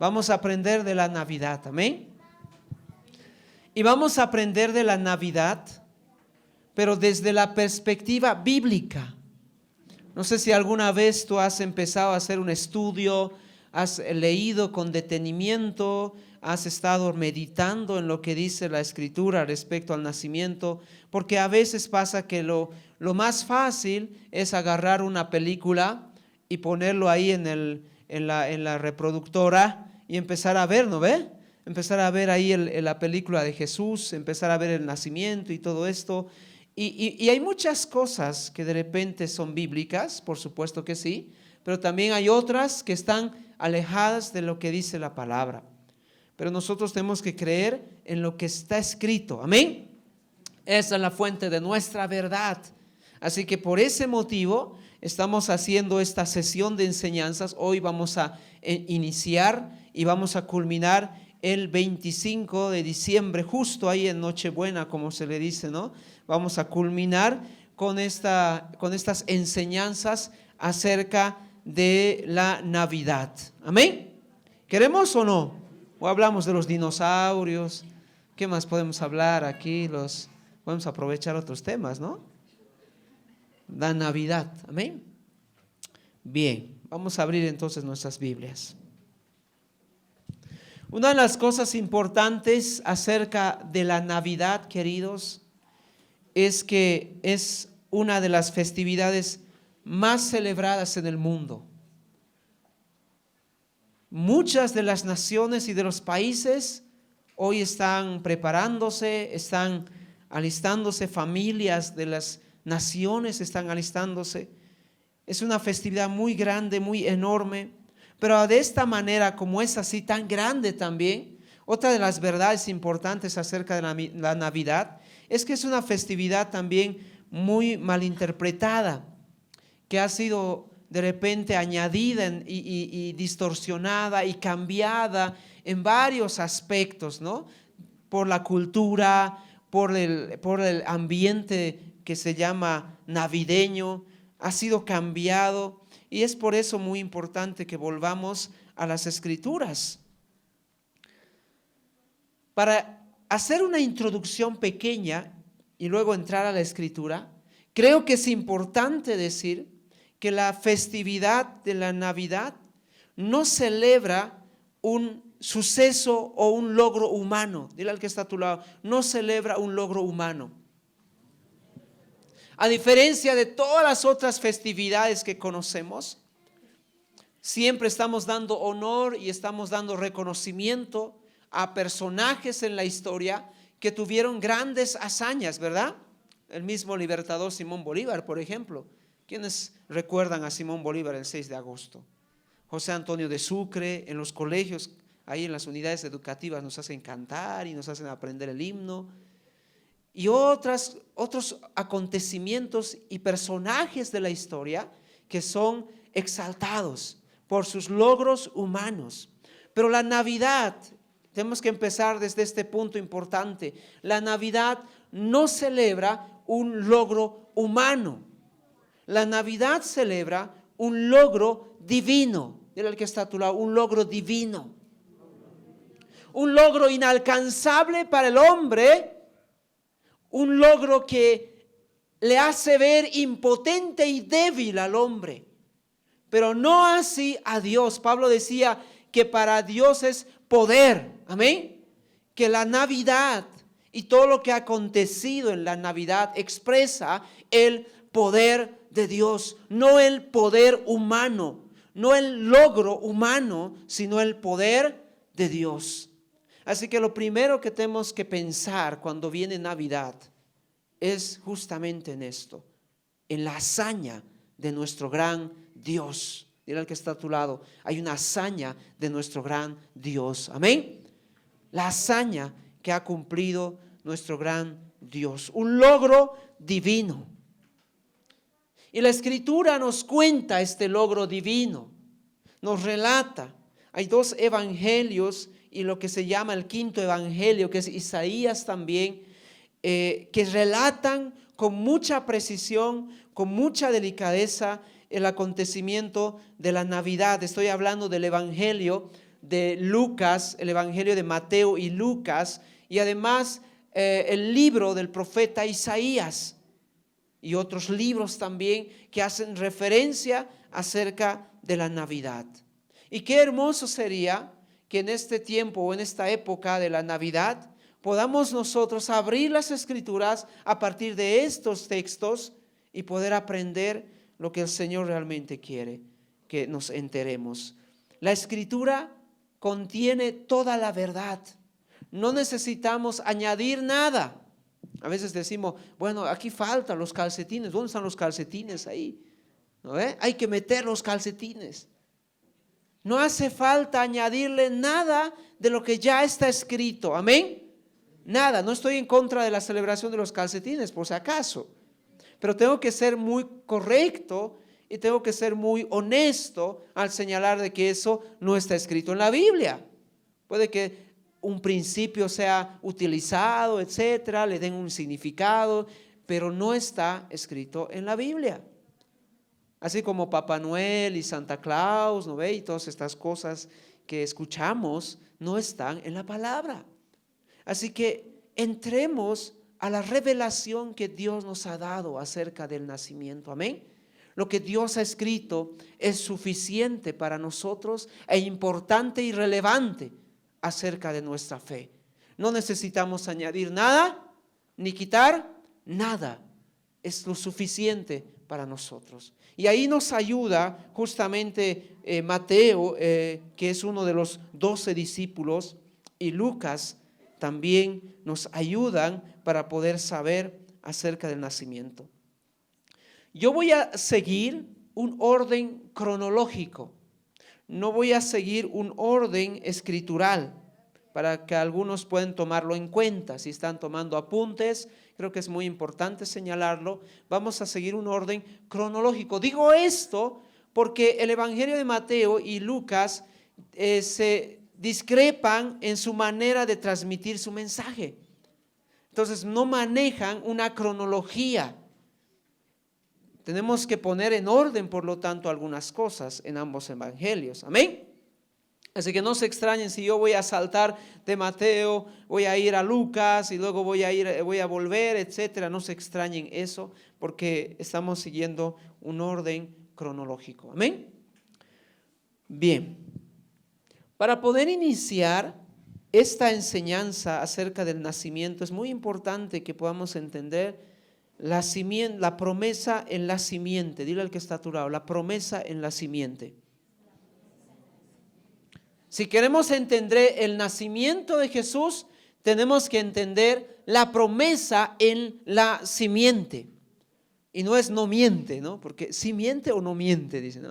Vamos a aprender de la Navidad, amén. Y vamos a aprender de la Navidad, pero desde la perspectiva bíblica. No sé si alguna vez tú has empezado a hacer un estudio, has leído con detenimiento, has estado meditando en lo que dice la Escritura respecto al nacimiento, porque a veces pasa que lo más fácil es agarrar una película y ponerlo ahí en la reproductora y empezar a ver, ¿no ve? Empezar a ver ahí la película de Jesús, empezar a ver el nacimiento y todo esto. Y hay muchas cosas que de repente son bíblicas, por supuesto que sí, pero también hay otras que están alejadas de lo que dice la palabra. Pero nosotros tenemos que creer en lo que está escrito, amén. Esa es la fuente de nuestra verdad. Así que por ese motivo estamos haciendo esta sesión de enseñanzas. Hoy vamos a iniciar y vamos a culminar el 25 de diciembre, justo ahí en Nochebuena, como se le dice, ¿no? Vamos a culminar con estas enseñanzas acerca de la Navidad. ¿Amén? ¿Queremos o no? ¿O hablamos de los dinosaurios? ¿Qué más podemos hablar aquí? Podemos aprovechar otros temas, ¿no? La Navidad. ¿Amén? Bien, vamos a abrir entonces nuestras Biblias. Una de las cosas importantes acerca de la Navidad, queridos, es que es una de las festividades más celebradas en el mundo. Muchas de las naciones y de los países hoy están preparándose, están alistándose, familias de las naciones están alistándose. Es una festividad muy grande, muy enorme. Pero de esta manera, como es así tan grande también, otra de las verdades importantes acerca de la Navidad es que es una festividad también muy malinterpretada, que ha sido de repente añadida y distorsionada y cambiada en varios aspectos, ¿no? Por la cultura, por el ambiente que se llama navideño, ha sido cambiado. Y es por eso muy importante que volvamos a las Escrituras. Para hacer una introducción pequeña y luego entrar a la Escritura, creo que es importante decir que la festividad de la Navidad no celebra un suceso o un logro humano. Dile al que está a tu lado, no celebra un logro humano. A diferencia de todas las otras festividades que conocemos, siempre estamos dando honor y estamos dando reconocimiento a personajes en la historia que tuvieron grandes hazañas, ¿verdad? El mismo libertador Simón Bolívar, por ejemplo. ¿Quiénes recuerdan a Simón Bolívar el 6 de agosto? José Antonio de Sucre, en los colegios, ahí en las unidades educativas nos hacen cantar y nos hacen aprender el himno. Y otros acontecimientos y personajes de la historia que son exaltados por sus logros humanos. Pero la Navidad, tenemos que empezar desde este punto importante, la Navidad no celebra un logro humano. La Navidad celebra un logro divino. Dile al que está a tu lado, un logro divino. Un logro inalcanzable para el hombre. Un logro que le hace ver impotente y débil al hombre, pero no así a Dios. Pablo decía que para Dios es poder, amén. Que la Navidad y todo lo que ha acontecido en la Navidad expresa el poder de Dios, no el poder humano, no el logro humano, sino el poder de Dios. Así que lo primero que tenemos que pensar cuando viene Navidad es justamente en esto, en la hazaña de nuestro gran Dios. Dile al que está a tu lado, hay una hazaña de nuestro gran Dios, amén. La hazaña que ha cumplido nuestro gran Dios, un logro divino. Y la Escritura nos cuenta este logro divino, nos relata. Hay dos evangelios y lo que se llama el quinto evangelio, que es Isaías también, que relatan con mucha precisión, con mucha delicadeza el acontecimiento de la Navidad. Estoy hablando del evangelio de Lucas, el Evangelio de Mateo y Lucas, y además el libro del profeta Isaías y otros libros también que hacen referencia acerca de la Navidad. Y qué hermoso sería que en este tiempo o en esta época de la Navidad podamos nosotros abrir las Escrituras a partir de estos textos y poder aprender lo que el Señor realmente quiere que nos enteremos. La Escritura contiene toda la verdad. No necesitamos añadir nada. A veces decimos, bueno, aquí faltan los calcetines. ¿Dónde están los calcetines ahí? ¿No ve? Hay que meter los calcetines. No hace falta añadirle nada de lo que ya está escrito. Amén. Nada, no estoy en contra de la celebración de los calcetines, por si acaso. Pero tengo que ser muy correcto y tengo que ser muy honesto al señalar de que eso no está escrito en la Biblia. Puede que un principio sea utilizado, etcétera, le den un significado, pero no está escrito en la Biblia. Así como Papá Noel y Santa Claus, ¿no ve? Y todas estas cosas que escuchamos no están en la palabra. Así que entremos a la revelación que Dios nos ha dado acerca del nacimiento. Amén. Lo que Dios ha escrito es suficiente para nosotros e importante y relevante acerca de nuestra fe. No necesitamos añadir nada ni quitar nada. Es lo suficiente para nosotros. Y ahí nos ayuda justamente Mateo, que es uno de los 12 discípulos, y Lucas también nos ayudan para poder saber acerca del nacimiento. Yo voy a seguir un orden cronológico, no voy a seguir un orden escritural, para que algunos puedan tomarlo en cuenta. Si están tomando apuntes, creo que es muy importante señalarlo. Vamos a seguir un orden cronológico. Digo esto porque el Evangelio de Mateo y Lucas se discrepan en su manera de transmitir su mensaje. Entonces no manejan una cronología. Tenemos que poner en orden, por lo tanto, algunas cosas en ambos evangelios. Amén. Así que no se extrañen si yo voy a saltar de Mateo, voy a ir a Lucas y luego voy a volver, etcétera. No se extrañen eso, porque estamos siguiendo un orden cronológico. Amén. Bien. Para poder iniciar esta enseñanza acerca del nacimiento, es muy importante que podamos entender la promesa en la simiente. Dile al que está a tu lado, la promesa en la simiente. Si queremos entender el nacimiento de Jesús, tenemos que entender la promesa en la simiente. Y no es no miente, ¿no? Porque si miente o no miente, dice, ¿no?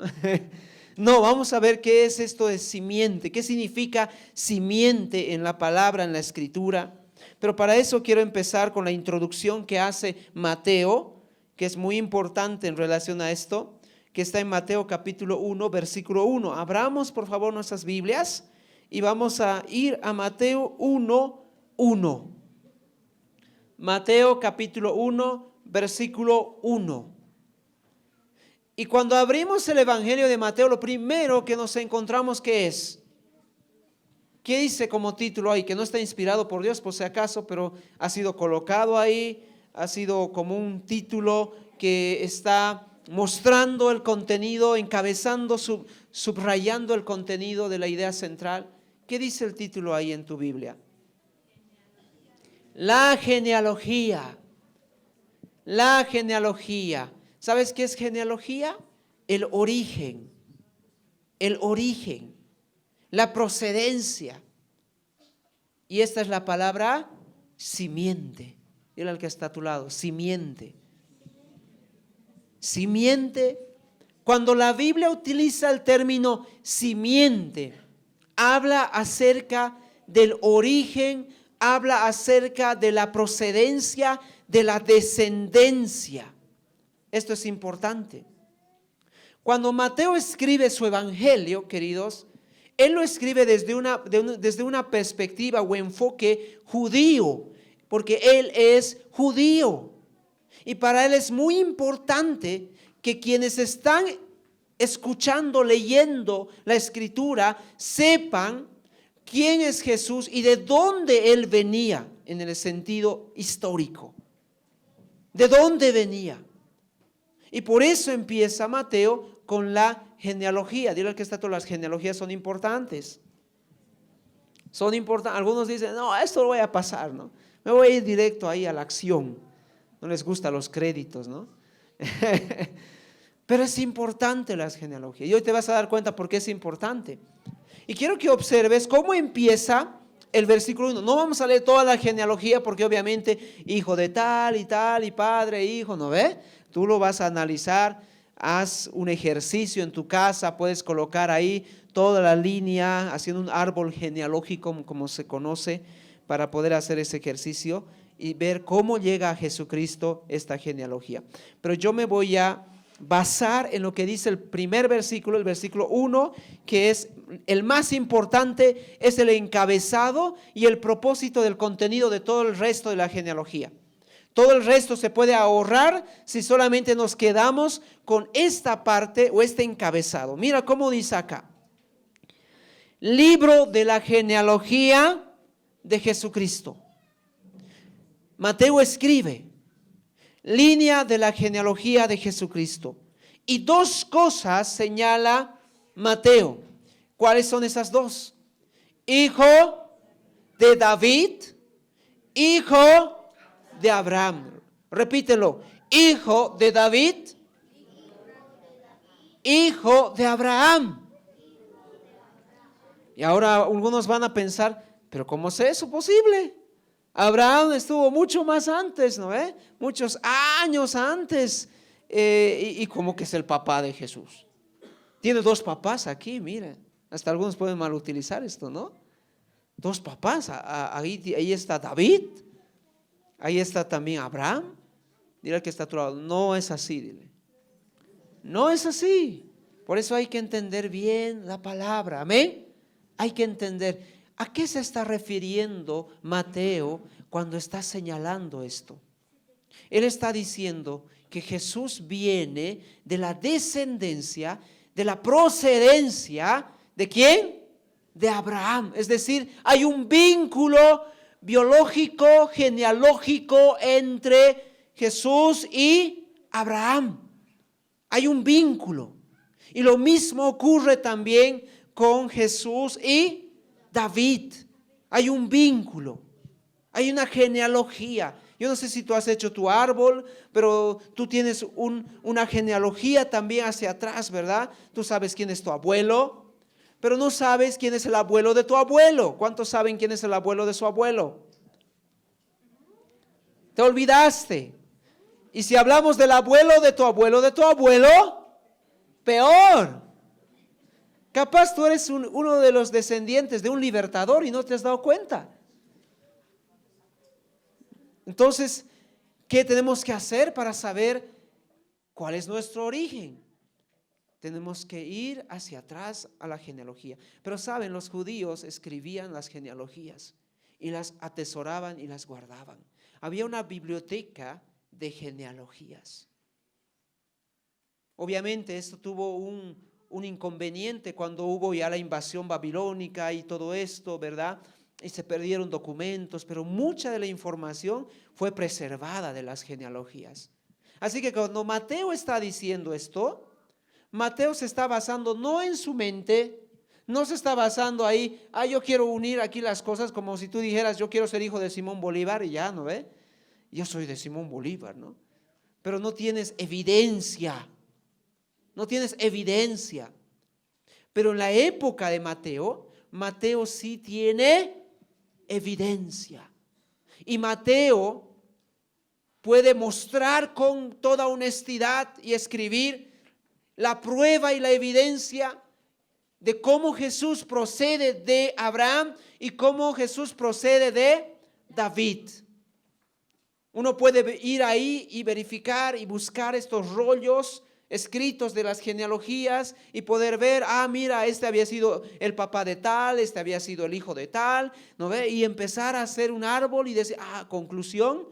No, vamos a ver qué es esto de simiente, qué significa simiente en la palabra, en la escritura. Pero para eso quiero empezar con la introducción que hace Mateo, que es muy importante en relación a esto, que está en Mateo capítulo 1, versículo 1. Abramos por favor nuestras Biblias y vamos a ir a Mateo 1, 1. Mateo capítulo 1, versículo 1. Y cuando abrimos el Evangelio de Mateo, lo primero que nos encontramos, ¿qué es? ¿Qué dice como título ahí? Que no está inspirado por Dios por si acaso, pero ha sido colocado ahí, ha sido como un título que está mostrando el contenido, encabezando, subrayando el contenido de la idea central. ¿Qué dice el título ahí en tu Biblia? La genealogía. La genealogía. ¿Sabes qué es genealogía? El origen, la procedencia. Y esta es la palabra simiente. Dile al que está a tu lado, simiente. Simiente. Cuando la Biblia utiliza el término simiente, habla acerca del origen, habla acerca de la procedencia, de la descendencia. Esto es importante. Cuando Mateo escribe su evangelio, queridos, él lo escribe desde una perspectiva o enfoque judío, porque él es judío. Y para él es muy importante que quienes están escuchando, leyendo la Escritura, sepan quién es Jesús y de dónde Él venía en el sentido histórico. ¿De dónde venía? Y por eso empieza Mateo con la genealogía. Dile al que está, todas las genealogías son importantes. Son importantes. Algunos dicen, no, esto lo voy a pasar, ¿no? Me voy a ir directo ahí a la acción. No les gustan los créditos, ¿no? Pero es importante las genealogías. Y hoy te vas a dar cuenta por qué es importante. Y quiero que observes cómo empieza el versículo 1. No vamos a leer toda la genealogía porque obviamente hijo de tal y padre, hijo, ¿no ve? Tú lo vas a analizar. Haz un ejercicio en tu casa, puedes colocar ahí toda la línea, haciendo un árbol genealógico como se conoce, para poder hacer ese ejercicio y ver cómo llega a Jesucristo esta genealogía. Pero yo me voy a basar en lo que dice el primer versículo, el versículo 1, que es el más importante, es el encabezado y el propósito del contenido de todo el resto de la genealogía. Todo el resto se puede ahorrar si solamente nos quedamos con esta parte o este encabezado. Mira cómo dice acá. Libro de la genealogía de Jesucristo. Mateo escribe, línea de la genealogía de Jesucristo. Y dos cosas señala Mateo. ¿Cuáles son esas dos? Hijo de David, hijo de Abraham. Repítelo. Hijo de David, hijo de Abraham. Y ahora algunos van a pensar, pero ¿cómo es eso posible? Abraham estuvo mucho más antes, ¿no? Muchos años antes. Y como que es el papá de Jesús. Tiene dos papás aquí, mira. Hasta algunos pueden mal utilizar esto, ¿no? Dos papás. Ahí está David. Ahí está también Abraham. Dile al que está a tu lado, no es así, dile. No es así. Por eso hay que entender bien la palabra, amén. Hay que entender a qué se está refiriendo Mateo cuando está señalando esto. Él está diciendo que Jesús viene de la descendencia, de la procedencia, ¿de quién? De Abraham. Es decir, hay un vínculo biológico, genealógico entre Jesús y Abraham. Hay un vínculo. Y lo mismo ocurre también con Jesús y David. Hay un vínculo. Hay una genealogía. Yo no sé si tú has hecho tu árbol, pero tú tienes una genealogía también hacia atrás, ¿verdad? Tú sabes quién es tu abuelo, pero no sabes quién es el abuelo de tu abuelo. ¿Cuántos saben quién es el abuelo de su abuelo? Te olvidaste. Y si hablamos del abuelo de tu abuelo, peor. Capaz tú eres uno de los descendientes de un libertador y no te has dado cuenta. Entonces, ¿qué tenemos que hacer para saber cuál es nuestro origen? Tenemos que ir hacia atrás a la genealogía. Pero saben, los judíos escribían las genealogías y las atesoraban y las guardaban. Había una biblioteca de genealogías. Obviamente esto tuvo un inconveniente cuando hubo ya la invasión babilónica y todo esto, ¿verdad? Y se perdieron documentos, pero mucha de la información fue preservada de las genealogías. Así que cuando Mateo está diciendo esto, Mateo se está basando no en su mente, no se está basando ahí, yo quiero unir aquí las cosas como si tú dijeras, yo quiero ser hijo de Simón Bolívar y ya, ¿no ve? Yo soy de Simón Bolívar, ¿no? Pero no tienes evidencia, no tienes evidencia. Pero en la época de Mateo, Mateo sí tiene evidencia. Y Mateo puede mostrar con toda honestidad y escribir la prueba y la evidencia de cómo Jesús procede de Abraham y cómo Jesús procede de David. Uno puede ir ahí y verificar y buscar estos rollos escritos de las genealogías y poder ver, mira, este había sido el papá de tal, este había sido el hijo de tal, ¿no ve? Y empezar a hacer un árbol y decir, conclusión,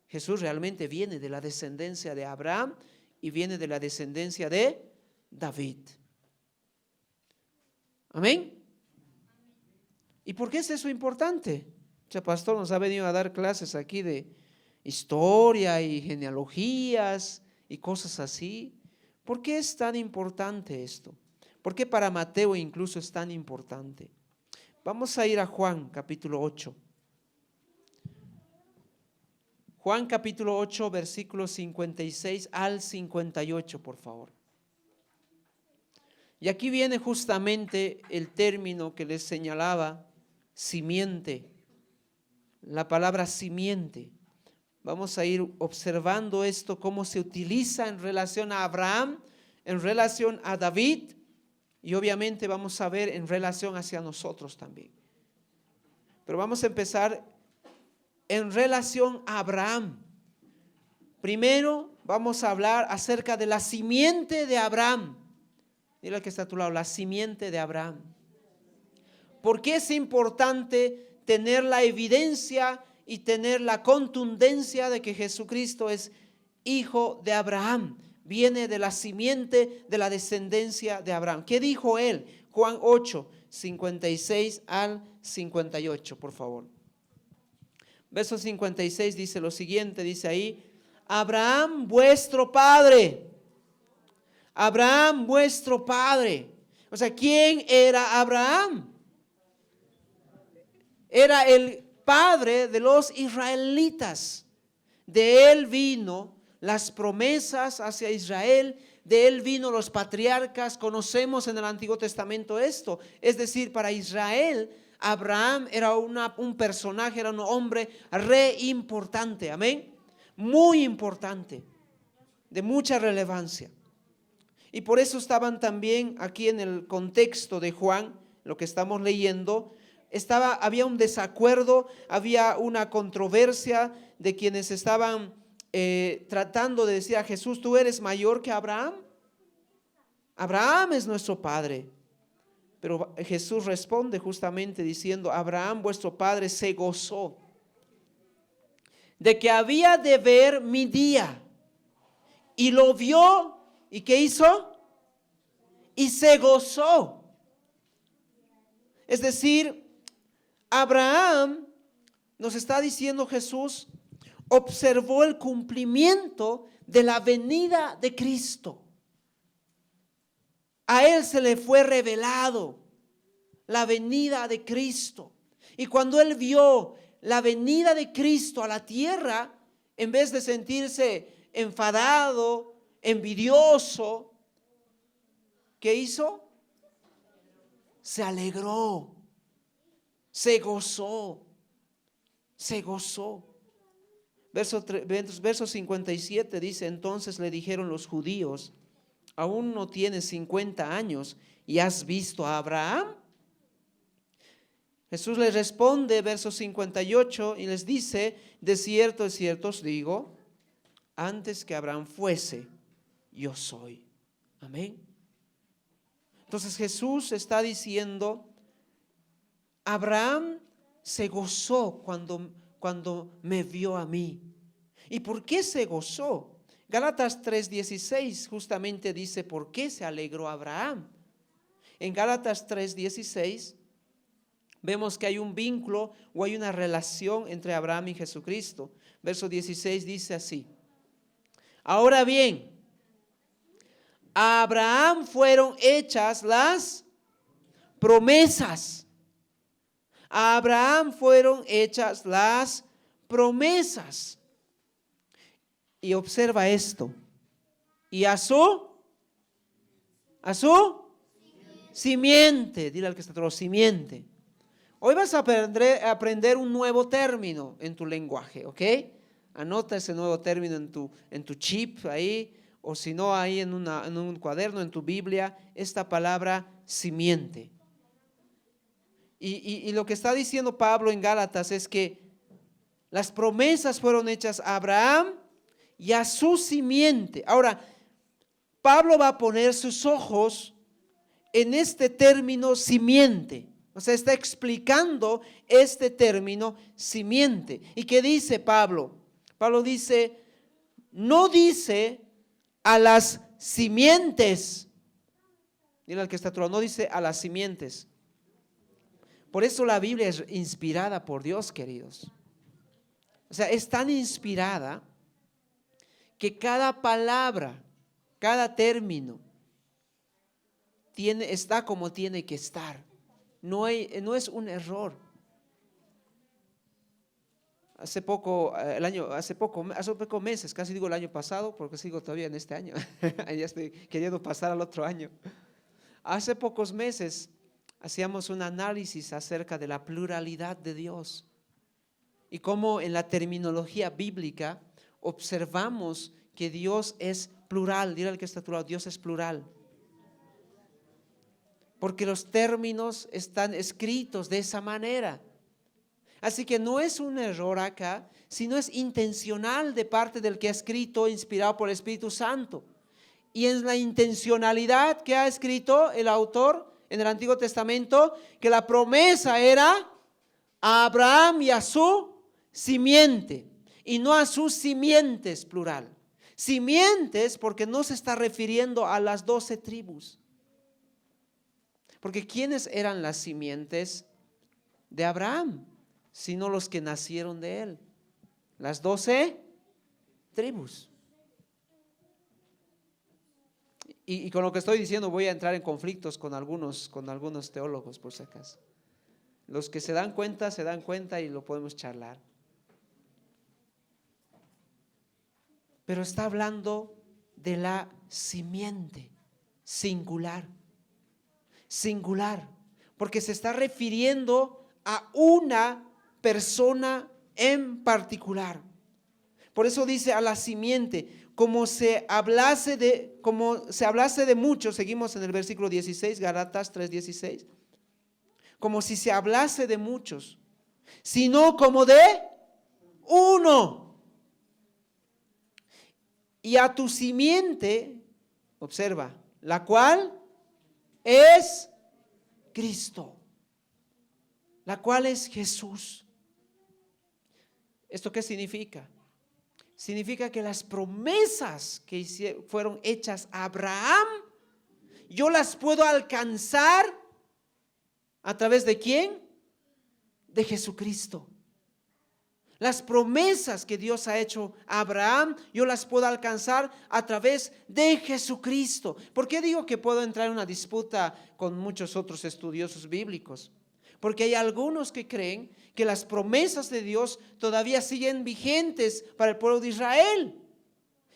Jesús realmente viene de la descendencia de Abraham y viene de la descendencia de David. Amén. ¿Y por qué es eso importante? El pastor nos ha venido a dar clases aquí de historia y genealogías y cosas así. ¿Por qué es tan importante esto? ¿Por qué para Mateo incluso es tan importante? Vamos a ir a Juan capítulo 8. Juan capítulo 8, versículos 56 al 58, por favor. Y aquí viene justamente el término que les señalaba, simiente. La palabra simiente. Vamos a ir observando esto, cómo se utiliza en relación a Abraham, en relación a David, y obviamente vamos a ver en relación hacia nosotros también. Pero vamos a empezar en relación a Abraham. Primero vamos a hablar acerca de la simiente de Abraham. Dile al que está a tu lado, la simiente de Abraham. ¿Por qué es importante tener la evidencia y tener la contundencia de que Jesucristo es hijo de Abraham? Viene de la simiente de la descendencia de Abraham. ¿Qué dijo él? Juan 8, 56 al 58, por favor. Verso 56 dice lo siguiente, dice ahí: Abraham vuestro padre. Abraham vuestro padre. O sea, ¿quién era Abraham? Era el padre de los israelitas. De él vino las promesas hacia Israel, de él vino los patriarcas. Conocemos en el Antiguo Testamento esto. Es decir, para Israel, Abraham era un personaje, era un hombre re importante, amén, muy importante, de mucha relevancia. Y por eso estaban también aquí en el contexto de Juan, lo que estamos leyendo, había un desacuerdo, había una controversia de quienes estaban tratando de decir a Jesús: ¿tú eres mayor que Abraham? Abraham es nuestro padre. Pero Jesús responde justamente diciendo: Abraham vuestro padre se gozó de que había de ver mi día, y lo vio. ¿Y qué hizo? Y se gozó. Es decir, Abraham, nos está diciendo Jesús, observó el cumplimiento de la venida de Cristo. A él se le fue revelado la venida de Cristo. Y cuando él vio la venida de Cristo a la tierra, en vez de sentirse enfadado, envidioso, ¿qué hizo? Se alegró, se gozó, se gozó. Verso 57 dice: entonces le dijeron los judíos: ¿aún no tienes 50 años y has visto a Abraham? Jesús les responde, verso 58, y les dice: de cierto os digo, antes que Abraham fuese, yo soy. Amén. Entonces Jesús está diciendo: Abraham se gozó cuando me vio a mí. ¿Y por qué se gozó? Gálatas 3:16 justamente dice por qué se alegró Abraham. En Gálatas 3:16 vemos que hay un vínculo o hay una relación entre Abraham y Jesucristo. Verso 16 dice así: ahora bien, a Abraham fueron hechas las promesas. A Abraham fueron hechas las promesas. Y observa esto. Y a su simiente. Dile al que está atrás, simiente. Hoy vas a aprender un nuevo término en tu lenguaje, ¿ok? Anota ese nuevo término en tu chip ahí, o si no ahí en un cuaderno, en tu Biblia, esta palabra simiente. Y lo que está diciendo Pablo en Gálatas es que las promesas fueron hechas a Abraham y a su simiente. Ahora, Pablo va a poner sus ojos en este término simiente. O sea, está explicando este término simiente. ¿Y qué dice Pablo? Pablo dice, no dice a las simientes Dile al que está a tu lado, no dice a las simientes. Por eso la Biblia es inspirada por Dios, queridos. O sea, es tan inspirada que cada palabra, cada término está como tiene que estar. No es un error. Hace pocos meses, casi digo el año pasado, porque sigo todavía en este año. Ya estoy queriendo pasar al otro año. Hace pocos meses hacíamos un análisis acerca de la pluralidad de Dios y cómo en la terminología bíblica observamos que Dios es plural. Dile al que está a tu lado, Dios es plural. Porque los términos están escritos de esa manera. Así que no es un error acá, sino es intencional de parte del que ha escrito, inspirado por el Espíritu Santo. Y en la intencionalidad que ha escrito el autor en el Antiguo Testamento, que la promesa era a Abraham y a su simiente, y no a sus simientes, plural. Simientes porque no se está refiriendo a las 12 tribus. Porque ¿quiénes eran las simientes de Abraham? Sino los que nacieron de él. Las 12 tribus. Y con lo que estoy diciendo voy a entrar en conflictos con algunos teólogos, por si acaso. Los que se dan cuenta y lo podemos charlar. Pero está hablando de la simiente, singular. Singular, porque se está refiriendo a una persona en particular. Por eso dice a la simiente, como se hablase de muchos, seguimos en el versículo 16, Gálatas 3:16, como si se hablase de muchos, sino como de uno. Y a tu simiente, observa, la cual es Cristo, la cual es Jesús. ¿Esto qué significa? Significa que las promesas que fueron hechas a Abraham, yo las puedo alcanzar a través de ¿quién? De Jesucristo. Las promesas que Dios ha hecho a Abraham, yo las puedo alcanzar a través de Jesucristo. ¿Por qué digo que puedo entrar en una disputa con muchos otros estudiosos bíblicos? Porque hay algunos que creen que las promesas de Dios todavía siguen vigentes para el pueblo de Israel.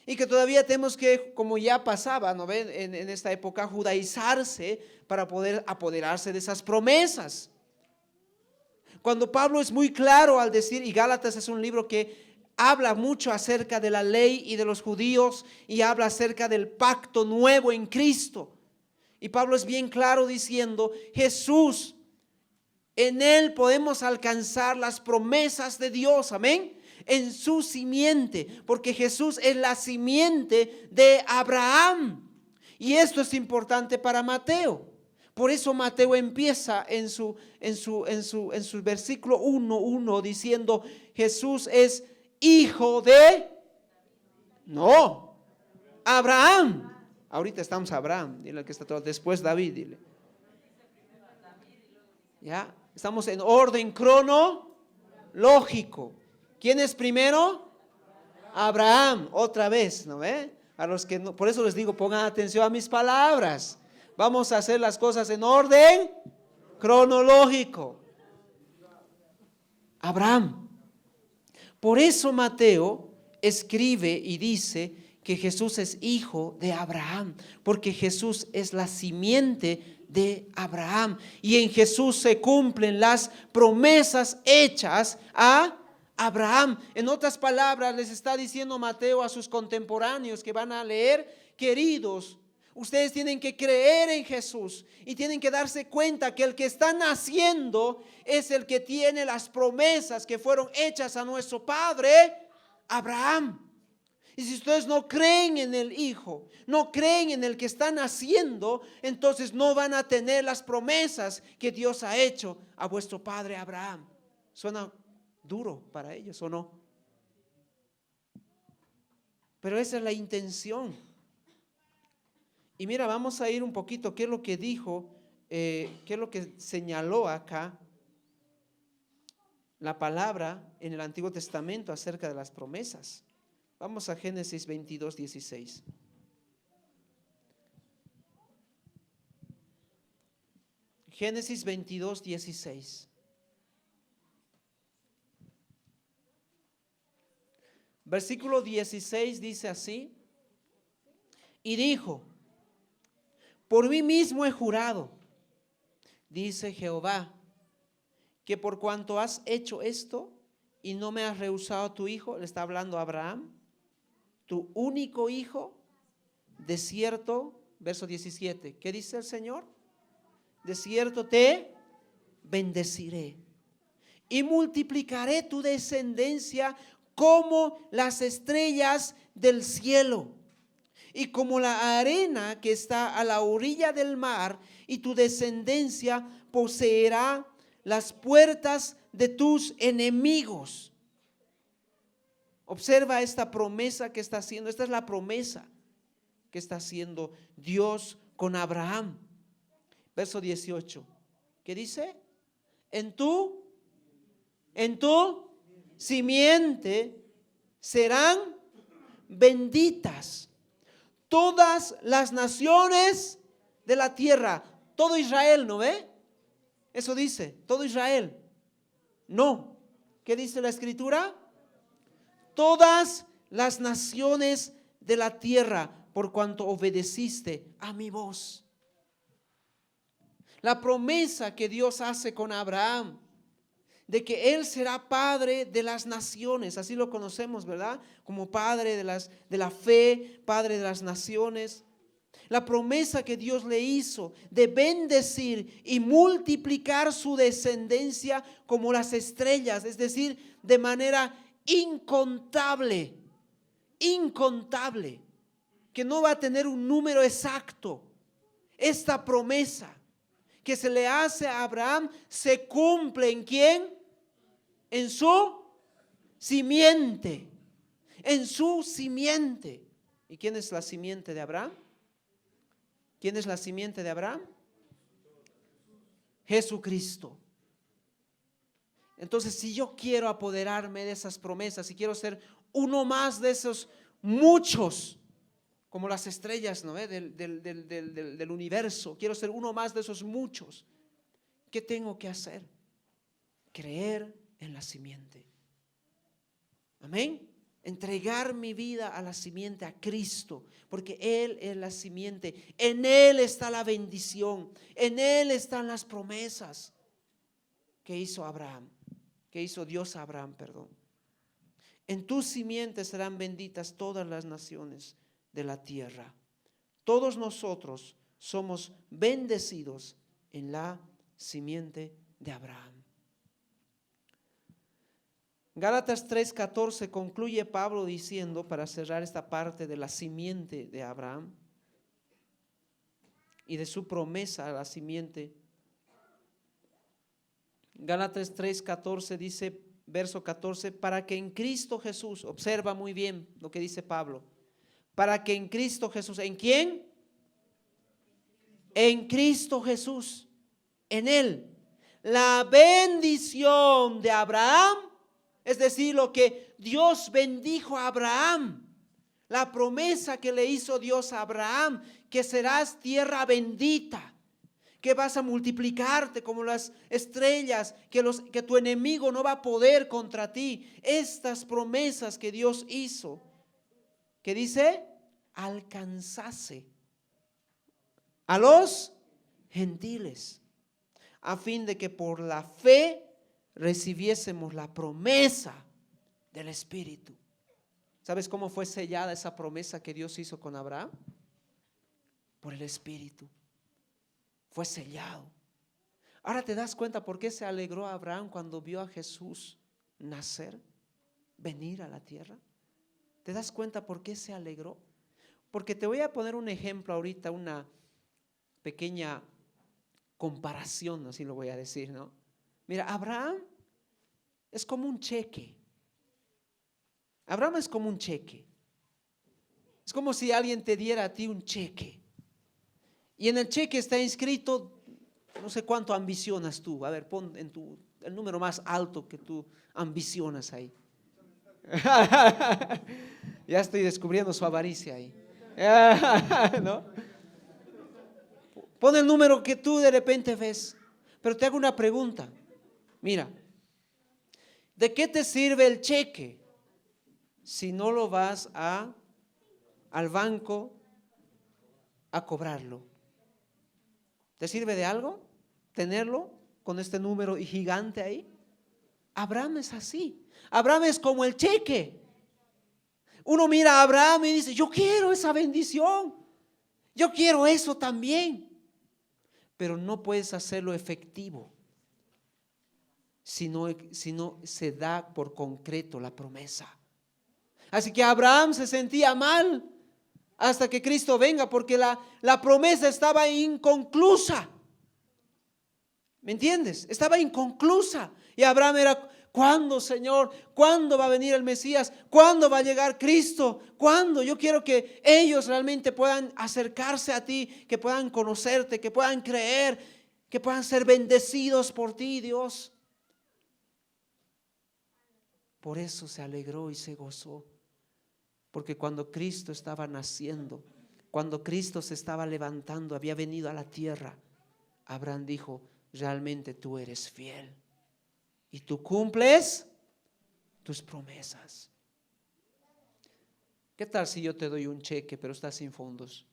Y que todavía tenemos que, como ya pasaba, ¿no ven? En esta época, judaizarse para poder apoderarse de esas promesas. Cuando Pablo es muy claro al decir, y Gálatas es un libro que habla mucho acerca de la ley y de los judíos y habla acerca del pacto nuevo en Cristo. Y Pablo es bien claro diciendo, Jesús, en Él podemos alcanzar las promesas de Dios, amén, en su simiente, porque Jesús es la simiente de Abraham. Y esto es importante para Mateo. Por eso Mateo empieza en su versículo 1:1 diciendo, Jesús es hijo de, no, Abraham. Ahorita estamos Abraham, dile que está todo, después David, dile. Ya, estamos en orden cronológico. ¿Quién es primero? Abraham, otra vez, ¿no ve? A los que no, por eso les digo, pongan atención a mis palabras. Vamos a hacer las cosas en orden cronológico. Abraham. Por eso Mateo escribe y dice que Jesús es hijo de Abraham, porque Jesús es la simiente de Abraham. Y en Jesús se cumplen las promesas hechas a Abraham. En otras palabras, les está diciendo Mateo a sus contemporáneos que van a leer, queridos, ustedes tienen que creer en Jesús y tienen que darse cuenta que el que está naciendo es el que tiene las promesas que fueron hechas a nuestro padre Abraham. Y si ustedes no creen en el Hijo, no creen en el que está naciendo, entonces no van a tener las promesas que Dios ha hecho a vuestro padre Abraham. ¿Suena duro para ellos o no? Pero esa es la intención. Y mira, vamos a ir un poquito, qué es lo que dijo, qué es lo que señaló acá la palabra en el Antiguo Testamento acerca de las promesas. Vamos a Génesis 22, 16. Génesis 22, 16. Versículo 16 dice así: y dijo, por mí mismo he jurado, dice Jehová, que por cuanto has hecho esto y no me has rehusado a tu hijo, le está hablando a Abraham, tu único hijo, de cierto, verso 17, ¿qué dice el Señor? De cierto te bendeciré y multiplicaré tu descendencia como las estrellas del cielo y como la arena que está a la orilla del mar, y tu descendencia poseerá las puertas de tus enemigos. Observa esta promesa que está haciendo. Esta es la promesa que está haciendo Dios con Abraham. Verso 18, ¿qué dice? En tu simiente serán benditas todas las naciones de la tierra. Todo Israel, ¿no ve? Eso dice, todo Israel. No. ¿Qué dice la Escritura? Todas las naciones de la tierra, por cuanto obedeciste a mi voz. La promesa que Dios hace con Abraham, de que él será padre de las naciones, así lo conocemos, ¿verdad? Como padre de la fe, padre de las naciones. La promesa que Dios le hizo de bendecir y multiplicar su descendencia como las estrellas, es decir, de manera incontable, que no va a tener un número exacto. Esta promesa que se le hace a Abraham se cumple ¿en quién? En su simiente. En su simiente. ¿Y quién es la simiente de Abraham? ¿Quién es la simiente de Abraham? Jesucristo. Entonces, si yo quiero apoderarme de esas promesas, si quiero ser uno más de esos muchos, como las estrellas, ¿no? del universo, quiero ser uno más de esos muchos, ¿qué tengo que hacer? Creer en la simiente. Amén. Entregar mi vida a la simiente, a Cristo, porque Él es la simiente. En Él está la bendición, en Él están las promesas que hizo Abraham, que hizo Dios a Abraham, perdón. En tu simiente serán benditas todas las naciones de la tierra. Todos nosotros somos bendecidos en la simiente de Abraham. Gálatas 3:14 concluye Pablo diciendo, para cerrar esta parte de la simiente de Abraham y de su promesa a la simiente. Gálatas 3:14 dice, verso 14, para que en Cristo Jesús, observa muy bien lo que dice Pablo, para que en Cristo Jesús, ¿en quién? En Cristo Jesús, en Él, la bendición de Abraham, es decir, lo que Dios bendijo a Abraham, la promesa que le hizo Dios a Abraham, que serás tierra bendita, que vas a multiplicarte como las estrellas, que tu enemigo no va a poder contra ti. Estas promesas que Dios hizo, que dice, alcanzase a los gentiles, a fin de que por la fe recibiésemos la promesa del Espíritu. ¿Sabes cómo fue sellada esa promesa que Dios hizo con Abraham? Por el Espíritu. Fue sellado. Ahora te das cuenta por qué se alegró Abraham cuando vio a Jesús nacer, venir a la tierra. ¿Te das cuenta por qué se alegró? Porque te voy a poner un ejemplo ahorita, una pequeña comparación, así lo voy a decir, ¿no? Mira, Abraham es como un cheque. Abraham es como un cheque. Es como si alguien te diera a ti un cheque. Y en el cheque está inscrito, no sé cuánto ambicionas tú. A ver, pon el número más alto que tú ambicionas ahí. Ya estoy descubriendo su avaricia ahí. ¿No? Pon el número que tú de repente ves. Pero te hago una pregunta. Mira, ¿de qué te sirve el cheque si no lo vas al banco a cobrarlo? ¿Te sirve de algo tenerlo con este número gigante ahí? Abraham es así. Abraham es como el cheque. Uno mira a Abraham y dice, yo quiero esa bendición. Yo quiero eso también. Pero no puedes hacerlo efectivo si no se da por concreto la promesa. Así que Abraham se sentía mal hasta que Cristo venga, porque la promesa estaba inconclusa. ¿Me entiendes? Estaba inconclusa. Y Abraham era, ¿cuándo, Señor? ¿Cuándo va a venir el Mesías? ¿Cuándo va a llegar Cristo? ¿Cuándo? Yo quiero que ellos realmente puedan acercarse a ti, que puedan conocerte, que puedan creer, que puedan ser bendecidos por ti, Dios. Por eso se alegró y se gozó. Porque cuando Cristo estaba naciendo, cuando Cristo se estaba levantando, había venido a la tierra, Abraham dijo, realmente tú eres fiel y tú cumples tus promesas. ¿Qué tal si yo te doy un cheque pero estás sin fondos?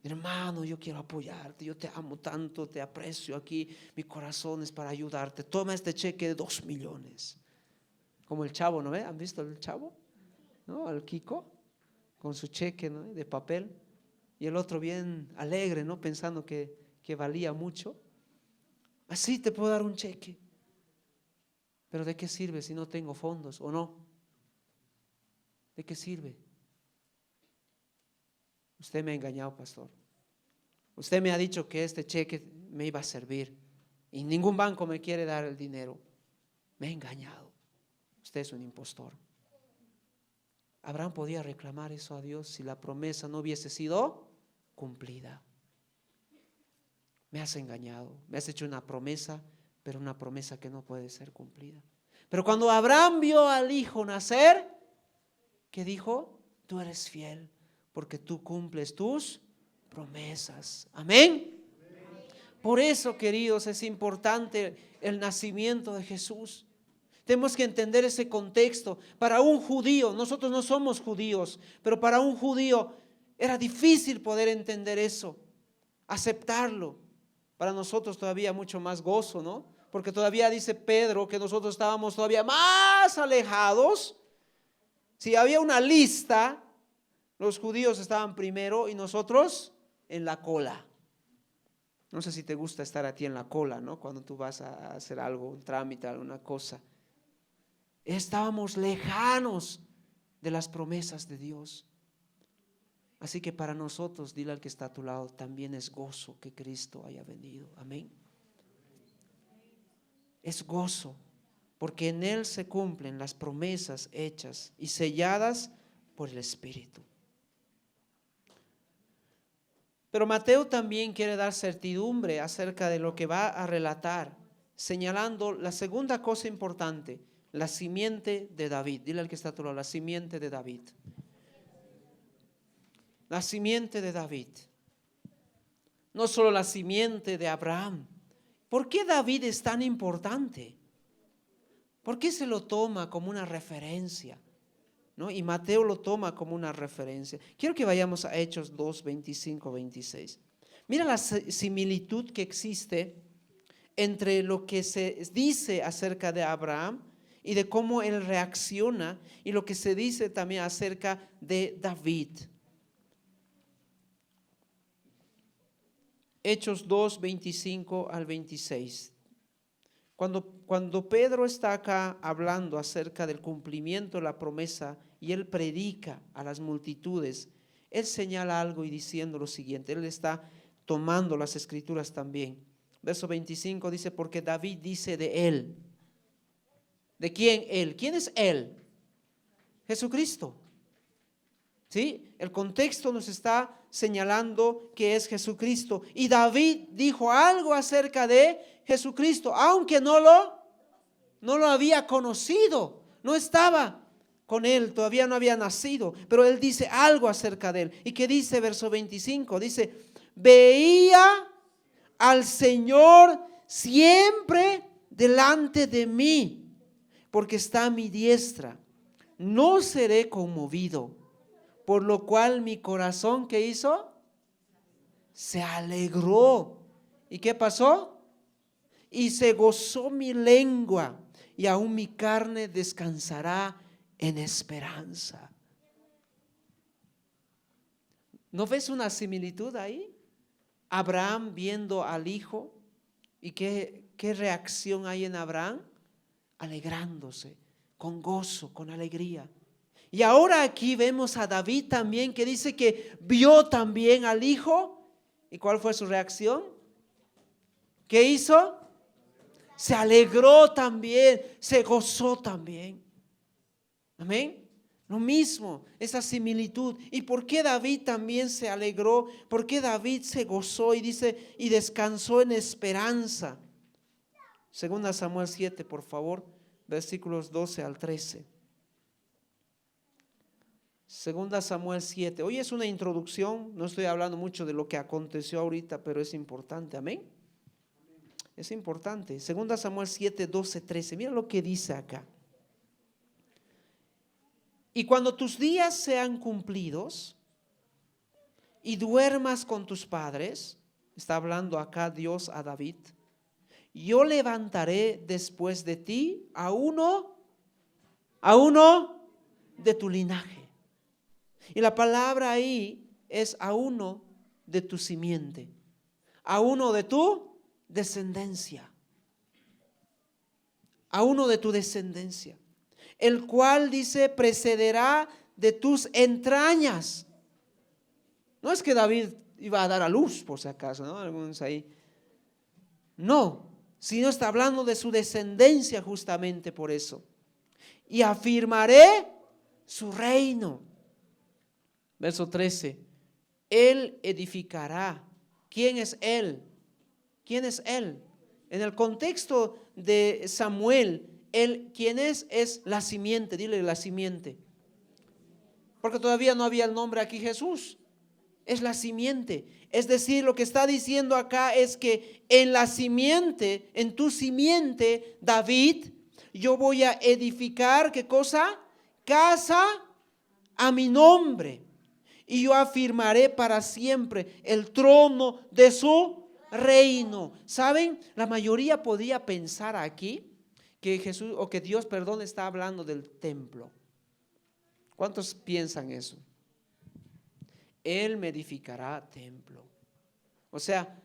Hermano, yo quiero apoyarte, yo te amo tanto, te aprecio aquí, mi corazón es para ayudarte. Toma este cheque de 2 millones. Como el Chavo, ¿no ve? ¿Han visto el Chavo? ¿No? Al Kiko, con su cheque, ¿no? De papel. Y el otro bien alegre, ¿no? Pensando que valía mucho. Así te puedo dar un cheque. Pero ¿de qué sirve si no tengo fondos o no? ¿De qué sirve? Usted me ha engañado, pastor. Usted me ha dicho que este cheque me iba a servir y ningún banco me quiere dar el dinero. Me ha engañado. Usted es un impostor. Abraham podía reclamar eso a Dios si la promesa no hubiese sido cumplida. Me has engañado, me has hecho una promesa, pero una promesa que no puede ser cumplida. Pero cuando Abraham vio al hijo nacer, ¿qué dijo? Tú eres fiel porque tú cumples tus promesas. Amén. Por eso, queridos, es importante el nacimiento de Jesús. Tenemos que entender ese contexto. Para un judío, nosotros no somos judíos, pero para un judío era difícil poder entender eso, aceptarlo. Para nosotros todavía mucho más gozo, ¿no? Porque todavía dice Pedro que nosotros estábamos todavía más alejados. Si había una lista, los judíos estaban primero y nosotros en la cola. No sé si te gusta estar a ti en la cola, ¿no? Cuando tú vas a hacer algo, un trámite, alguna cosa. Estábamos lejanos de las promesas de Dios. Así que para nosotros, dile al que está a tu lado, también es gozo que Cristo haya venido. Amén. Es gozo, porque en Él se cumplen las promesas hechas y selladas por el Espíritu. Pero Mateo también quiere dar certidumbre acerca de lo que va a relatar, señalando la segunda cosa importante, la simiente de David. Dile al que está a tu lado, la simiente de David. La simiente de David. No solo la simiente de Abraham. ¿Por qué David es tan importante? ¿Por qué se lo toma como una referencia? ¿No? Y Mateo lo toma como una referencia. Quiero que vayamos a Hechos 2, 25, 26. Mira la similitud que existe entre lo que se dice acerca de Abraham y de cómo él reacciona, y lo que se dice también acerca de David. Hechos 2, 25 al 26. Cuando Pedro está acá hablando acerca del cumplimiento de la promesa y él predica a las multitudes, él señala algo y diciendo lo siguiente. Él está tomando las escrituras también. Verso 25 dice, porque David dice de él. ¿De quién él? ¿Quién es él? Jesucristo. ¿Sí? El contexto nos está señalando que es Jesucristo. Y David dijo algo acerca de Jesucristo, aunque no lo había conocido, no estaba con él, todavía no había nacido, pero él dice algo acerca de él. ¿Y qué dice verso 25? Dice, veía al Señor siempre delante de mí, porque está a mi diestra. No seré conmovido, por lo cual mi corazón, ¿qué hizo? Se alegró. ¿Y qué pasó? Y se gozó mi lengua, y aún mi carne descansará en esperanza. ¿No ves una similitud ahí? Abraham viendo al hijo, y qué reacción hay en Abraham, alegrándose, con gozo, con alegría. Y ahora aquí vemos a David también, que dice que vio también al hijo. ¿Y cuál fue su reacción? ¿Qué hizo? Se alegró también, se gozó también. Amén. Lo mismo, esa similitud. ¿Y por qué David también se alegró? ¿Por qué David se gozó y dice, y descansó en esperanza? Segunda Samuel 7, por favor, versículos 12 al 13. Segunda Samuel 7. Hoy es una introducción, no estoy hablando mucho de lo que aconteció ahorita, pero es importante, amén. Es importante. Segunda Samuel 7, 12, 13. Mira lo que dice acá. Y cuando tus días sean cumplidos y duermas con tus padres, está hablando acá Dios a David, yo levantaré después de ti a uno de tu linaje. Y la palabra ahí es a uno de tu simiente, a uno de tu descendencia, a uno de tu descendencia, el cual dice precederá de tus entrañas. No es que David iba a dar a luz, por si acaso, ¿no? Algunos ahí. No, sino está hablando de su descendencia justamente por eso. Y afirmaré su reino. Verso 13. Él edificará. ¿Quién es él? ¿Quién es él? En el contexto de Samuel, él, ¿quién es? Es la simiente, dile la simiente. Porque todavía no había el nombre aquí Jesús. Es la simiente. Es decir, lo que está diciendo acá es que en la simiente, en tu simiente, David, yo voy a edificar, ¿qué cosa? Casa a mi nombre. Y yo afirmaré para siempre el trono de su reino. ¿Saben? La mayoría podría pensar aquí que Jesús, o que Dios, perdón, está hablando del templo. ¿Cuántos piensan eso? Él me edificará templo. O sea,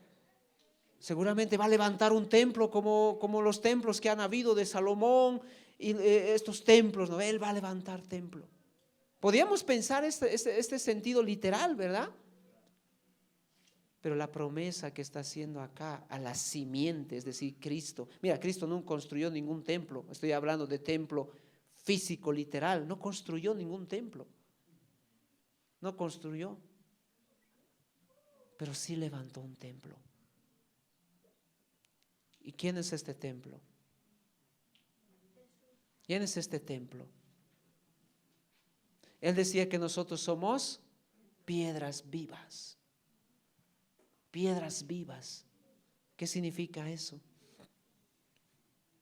seguramente va a levantar un templo como los templos que han habido de Salomón y estos templos, ¿no? Él va a levantar templo. Podríamos pensar este sentido literal, ¿verdad? Pero la promesa que está haciendo acá a la simiente, es decir, Cristo. Mira, Cristo no construyó ningún templo. Estoy hablando de templo físico, literal. No construyó ningún templo. No construyó. Pero sí levantó un templo. ¿Y quién es este templo? ¿Quién es este templo? Él decía que nosotros somos piedras vivas. Piedras vivas. ¿Qué significa eso?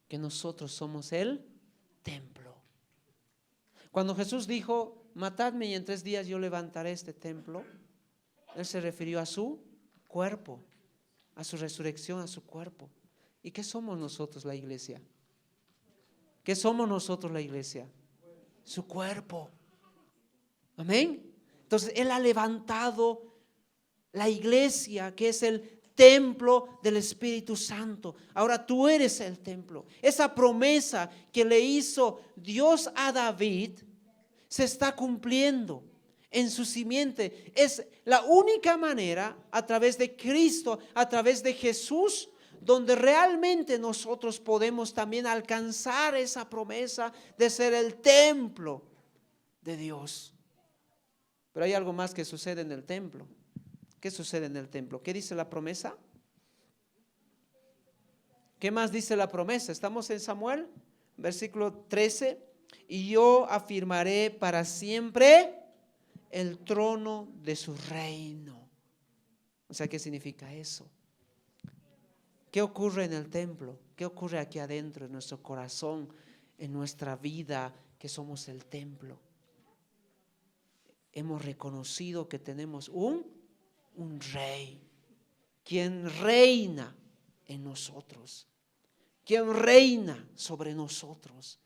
Que nosotros somos el templo. Cuando Jesús dijo, matadme y en 3 días yo levantaré este templo, Él se refirió a su cuerpo, a su resurrección, a su cuerpo. ¿Y qué somos nosotros, la iglesia? ¿Qué somos nosotros, la iglesia? Su cuerpo. Amén. Entonces Él ha levantado la iglesia, que es el templo del Espíritu Santo. Ahora tú eres el templo. Esa promesa que le hizo Dios a David se está cumpliendo en su simiente. Es la única manera, a través de Cristo, a través de Jesús, donde realmente nosotros podemos también alcanzar esa promesa de ser el templo de Dios. Pero hay algo más que sucede en el templo. ¿Qué sucede en el templo? ¿Qué dice la promesa? ¿Qué más dice la promesa? Estamos en Samuel, versículo 13. Y yo afirmaré para siempre el trono de su reino. O sea, ¿qué significa eso? ¿Qué ocurre en el templo? ¿Qué ocurre aquí adentro, en nuestro corazón, en nuestra vida, que somos el templo? Hemos reconocido que tenemos un rey, quien reina en nosotros, quien reina sobre nosotros.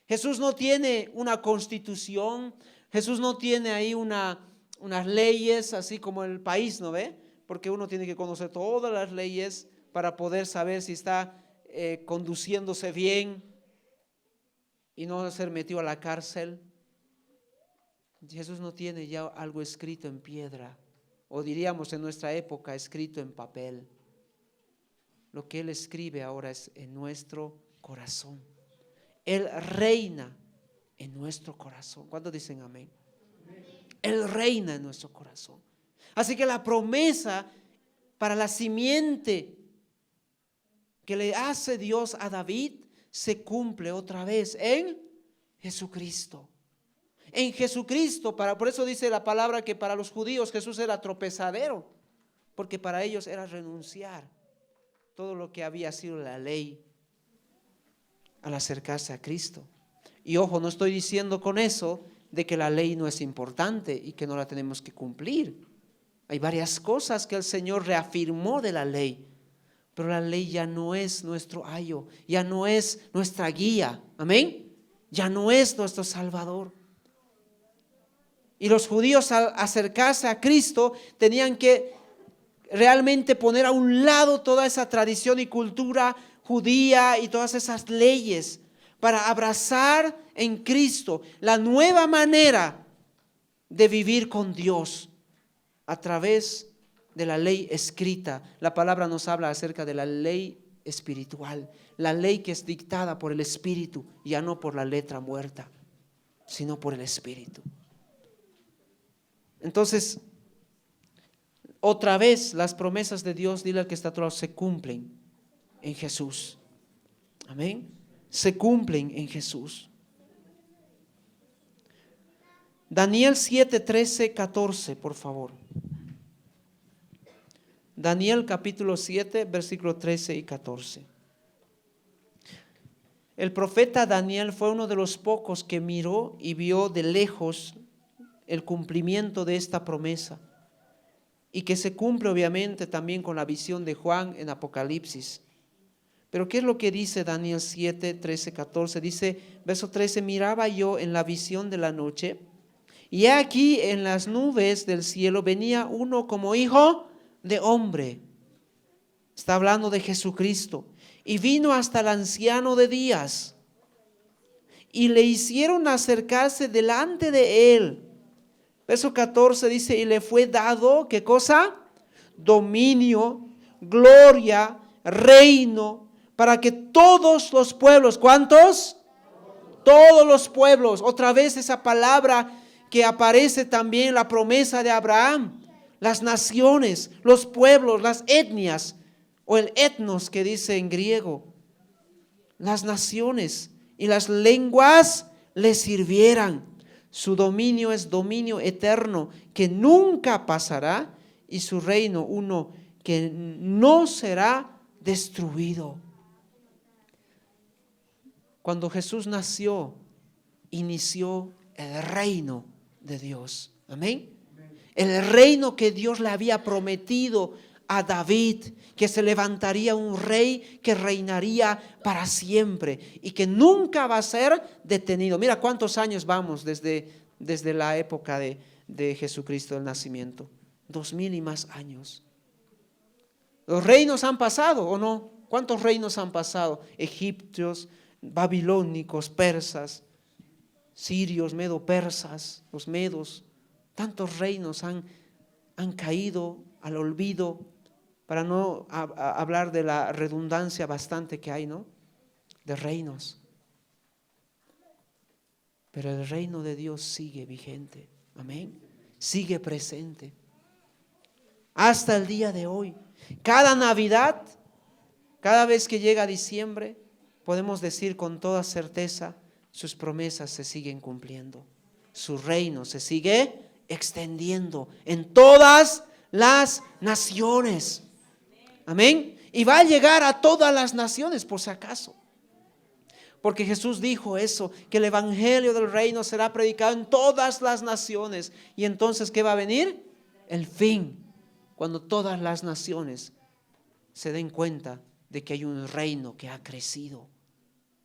Jesús no tiene una constitución, Jesús no tiene ahí unas leyes así como el país, ¿no ve? Porque uno tiene que conocer todas las leyes para poder saber si está conduciéndose bien y no ser metido a la cárcel. Jesús no tiene ya algo escrito en piedra, o diríamos en nuestra época escrito en papel. Lo que Él escribe ahora es en nuestro corazón. Él reina en nuestro corazón. ¿Cuántos dicen amén? Él reina en nuestro corazón. Así que la promesa para la simiente que le hace Dios a David se cumple otra vez en Jesucristo. En Jesucristo, por eso dice la palabra que para los judíos Jesús era tropezadero, porque para ellos era renunciar todo lo que había sido la ley al acercarse a Cristo. Y ojo, no estoy diciendo con eso de que la ley no es importante y que no la tenemos que cumplir. Hay varias cosas que el Señor reafirmó de la ley, pero la ley ya no es nuestro ayo, ya no es nuestra guía, amén, ya no es nuestro Salvador. Y los judíos al acercarse a Cristo tenían que realmente poner a un lado toda esa tradición y cultura judía y todas esas leyes para abrazar en Cristo la nueva manera de vivir con Dios a través de la ley escrita. La palabra nos habla acerca de la ley espiritual, la ley que es dictada por el Espíritu, ya no por la letra muerta, sino por el Espíritu. Entonces, otra vez las promesas de Dios, dile al que está a tu lado, se cumplen en Jesús. Amén. Se cumplen en Jesús. Daniel 7, 13, 14, por favor. Daniel capítulo 7, versículo 13 y 14. El profeta Daniel fue uno de los pocos que miró y vio de lejos el cumplimiento de esta promesa, y que se cumple obviamente también con la visión de Juan en Apocalipsis. Pero ¿qué es lo que dice Daniel 7, 13, 14? Dice, verso 13, miraba yo en la visión de la noche, y aquí en las nubes del cielo venía uno como hijo de hombre. Está hablando de Jesucristo. Y vino hasta el anciano de días, y le hicieron acercarse delante de él. Verso 14 dice, y le fue dado, ¿qué cosa? Dominio, gloria, reino, para que todos los pueblos, ¿cuántos? Todos los pueblos. Otra vez esa palabra que aparece también, la promesa de Abraham. Las naciones, los pueblos, las etnias, o el etnos que dice en griego. Las naciones y las lenguas le sirvieran. Su dominio es dominio eterno que nunca pasará, y su reino uno que no será destruido. Cuando Jesús nació, inició el reino de Dios. Amén. El reino que Dios le había prometido a David, que se levantaría un rey que reinaría para siempre y que nunca va a ser detenido. Mira cuántos años vamos desde la época de Jesucristo, del nacimiento. 2000 y más años. Los reinos han pasado, ¿o no? ¿Cuántos reinos han pasado? Egipcios, babilónicos, persas, sirios, medo-persas, los medos. Tantos reinos han caído al olvido, para no hablar de la redundancia bastante que hay, ¿no? De reinos. Pero el reino de Dios sigue vigente. Amén. Sigue presente. hasta el día de hoy. Cada Navidad, cada vez que llega diciembre, podemos decir con toda certeza, sus promesas se siguen cumpliendo. Su reino se sigue extendiendo en todas las naciones. Amén. Y va a llegar a todas las naciones, por si acaso. Porque Jesús dijo eso, que el evangelio del reino será predicado en todas las naciones. Y entonces, ¿qué va a venir? El fin, cuando todas las naciones se den cuenta de que hay un reino que ha crecido,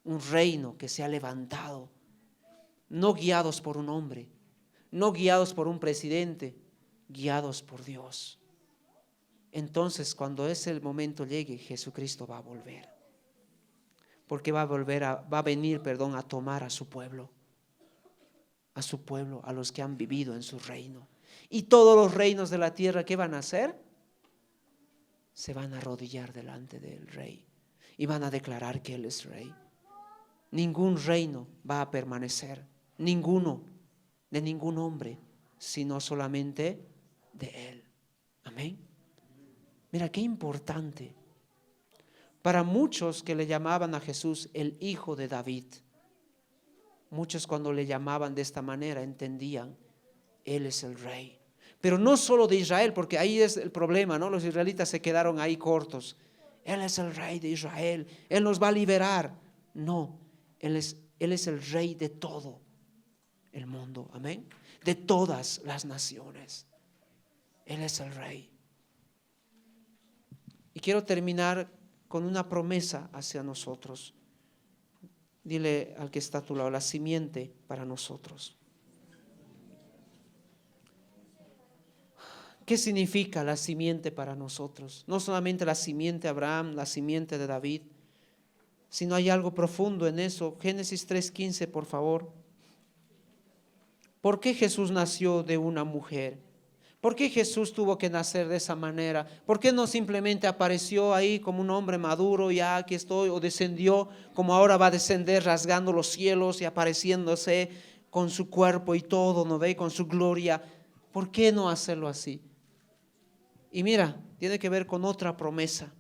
un reino que se ha levantado, no guiados por un hombre, no guiados por un presidente, guiados por Dios. Entonces, cuando ese momento llegue, Jesucristo va a volver. Porque va a venir a tomar a su pueblo, a los que han vivido en su reino. Y todos los reinos de la tierra, ¿qué van a hacer? Se van a arrodillar delante del rey y van a declarar que Él es rey. Ningún reino va a permanecer, ninguno, de ningún hombre, sino solamente de Él. Amén. Mira qué importante. Para muchos que le llamaban a Jesús el hijo de David, muchos cuando le llamaban de esta manera entendían, Él es el rey. Pero no solo de Israel, porque ahí es el problema, ¿no? Los israelitas se quedaron ahí cortos. Él es el rey de Israel, Él nos va a liberar. No, Él es el rey de todo el mundo, amén. De todas las naciones. Él es el rey. Y quiero terminar con una promesa hacia nosotros. Dile al que está a tu lado, la simiente para nosotros. ¿Qué significa la simiente para nosotros? No solamente la simiente de Abraham, la simiente de David, sino hay algo profundo en eso. Génesis 3:15, por favor. ¿Por qué Jesús nació de una mujer? ¿Por qué Jesús tuvo que nacer de esa manera? ¿Por qué no simplemente apareció ahí como un hombre maduro, ya aquí estoy, o descendió como ahora va a descender rasgando los cielos y apareciéndose con su cuerpo y todo, ¿no ve? Con su gloria. ¿Por qué no hacerlo así? Y mira, tiene que ver con otra promesa.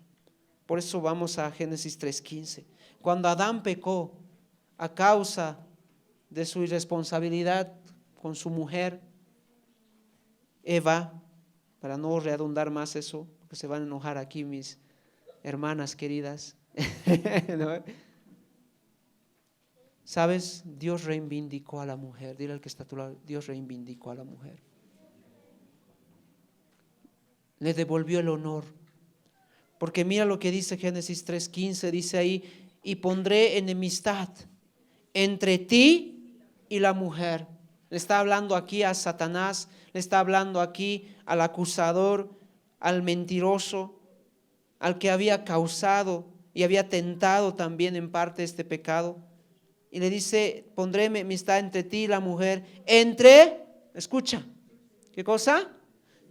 Por eso vamos a Génesis 3:15. Cuando Adán pecó a causa de su irresponsabilidad con su mujer, Eva, para no redundar más eso, porque se van a enojar aquí mis hermanas queridas. ¿No? ¿Sabes? Dios reivindicó a la mujer. Dile al que está a tu lado, Dios reivindicó a la mujer. Le devolvió el honor. Porque mira lo que dice Génesis 3:15, dice ahí, y pondré enemistad entre ti y la mujer. Le está hablando aquí a Satanás, le está hablando aquí al acusador, al mentiroso, al que había causado y había tentado también en parte este pecado. Y le dice, pondré enemistad entre ti y la mujer, escucha, ¿qué cosa?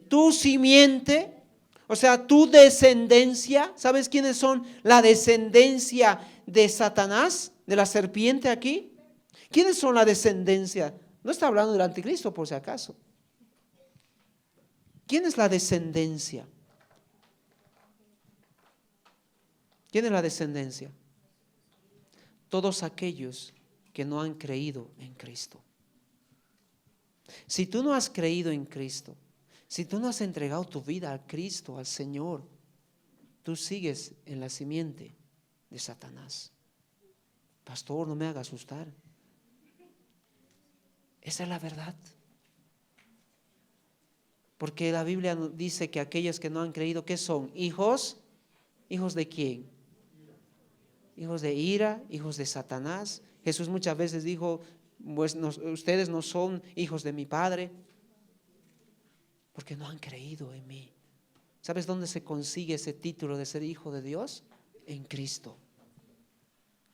Tu simiente, o sea, tu descendencia. ¿Sabes quiénes son la descendencia de Satanás, de la serpiente aquí? ¿Quiénes son la descendencia? No está hablando del anticristo, por si acaso. ¿Quién es la descendencia? ¿Quién es la descendencia? Todos aquellos que no han creído en Cristo. Si tú no has creído en Cristo, si tú no has entregado tu vida a Cristo, al Señor, tú sigues en la simiente de Satanás. Pastor, no me haga asustar. Esa es la verdad. Porque la Biblia dice que aquellos que no han creído, ¿qué son? ¿Hijos? ¿Hijos de quién? Hijos de ira, hijos de Satanás. Jesús muchas veces dijo, pues ustedes no son hijos de mi Padre, porque no han creído en mí. ¿Sabes dónde se consigue ese título de ser hijo de Dios? En Cristo.